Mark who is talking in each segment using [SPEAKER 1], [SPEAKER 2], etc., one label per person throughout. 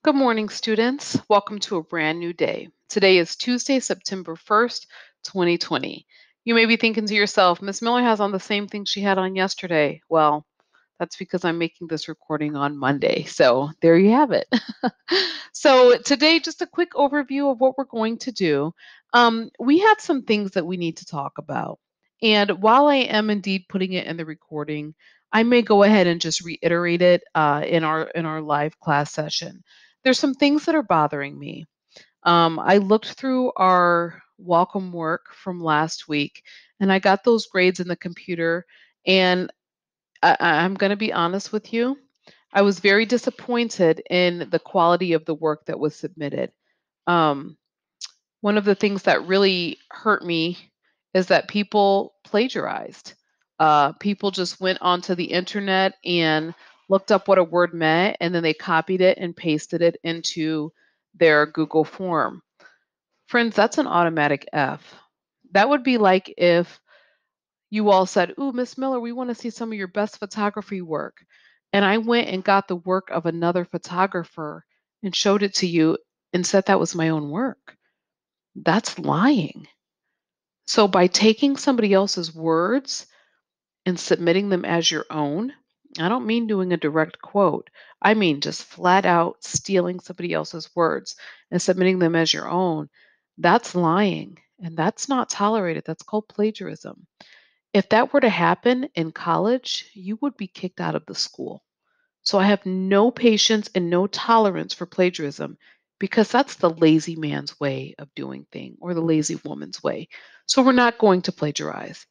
[SPEAKER 1] Good morning, students. Welcome to a brand new day. Today is Tuesday, September 1st, 2020. You may be thinking to yourself, Miss Miller has on the same thing she had on yesterday. Well, that's because I'm making this recording on Monday. So there you have it. So today, just a quick overview of what we're going to do. We have some things that we need to talk about. And while I am indeed putting it in the recording, I may go ahead and just reiterate it in our live class session. There's some things that are bothering me. I looked through our welcome work from last week, and I got those grades in the computer. And I'm going to be honest with you. I was very disappointed in the quality of the work that was submitted. Um, One of the things that really hurt me is that people plagiarized. People just went onto the internet and looked up what a word meant, and then they copied it and pasted it into their Google form. Friends, that's an automatic F. That would be like if you all said, "Ooh, Miss Miller, we want to see some of your best photography work." And I went and got the work of another photographer and showed it to you and said that was my own work. That's lying. So by taking somebody else's words and submitting them as your own, I don't mean doing a direct quote. I mean just flat out stealing somebody else's words and submitting them as your own. That's lying. And that's not tolerated. That's called plagiarism. If that were to happen in college, you would be kicked out of the school. So I have no patience and no tolerance for plagiarism because that's the lazy man's way of doing things or the lazy woman's way. So we're not going to plagiarize.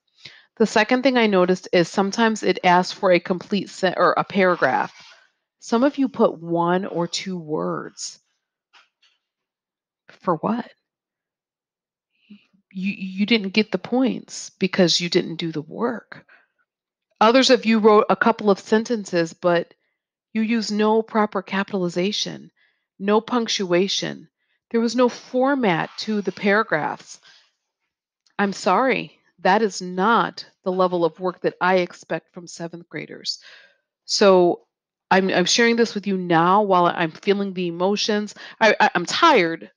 [SPEAKER 1] The second thing I noticed is sometimes it asks for a complete or a paragraph. Some of you put one or two words. For what? You didn't get the points because you didn't do the work. Others of you wrote a couple of sentences, but you used no proper capitalization, no punctuation. There was no format to the paragraphs. I'm sorry, that is not the level of work that I expect from seventh graders. So I'm sharing this with you now while I'm feeling the emotions. I'm tired,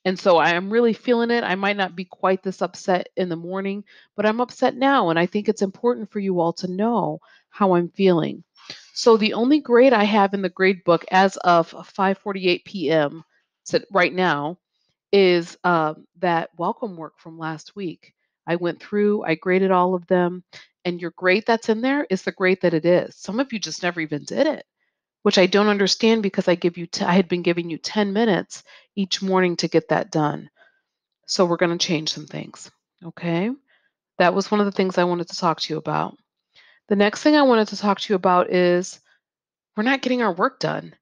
[SPEAKER 1] and so I am really feeling it. I might not be quite this upset in the morning, but I'm upset now, and I think it's important for you all to know how I'm feeling. So the only grade I have in the grade book as of 5:48 p.m. Right now is that welcome work from last week. I went through, I graded all of them, and your grade that's in there is the grade that it is. Some of you just never even did it, which I don't understand because I had been giving you 10 minutes each morning to get that done. So we're going to change some things. Okay? That was one of the things I wanted to talk to you about. The next thing I wanted to talk to you about is we're not getting our work done.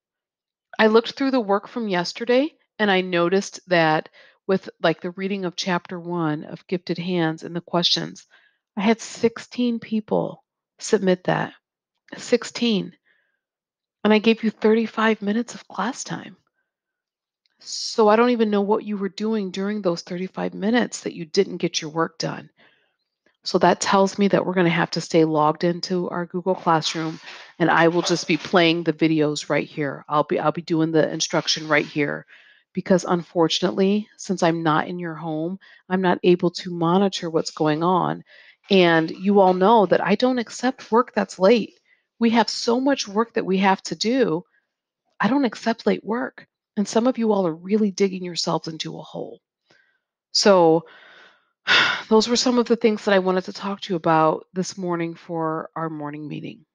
[SPEAKER 1] I looked through the work from yesterday and I noticed that with like the reading of chapter 1 of Gifted Hands and the questions, I had 16 people submit that. 16. And I gave you 35 minutes of class time. So I don't even know what you were doing during those 35 minutes that you didn't get your work done. So that tells me that we're going to have to stay logged into our Google Classroom, and I will just be playing the videos right here. I'll be doing the instruction right here because unfortunately, since I'm not in your home, I'm not able to monitor what's going on. And you all know that I don't accept work that's late. We have so much work that we have to do. I don't accept late work. And some of you all are really digging yourselves into a hole. So those were some of the things that I wanted to talk to you about this morning for our morning meeting.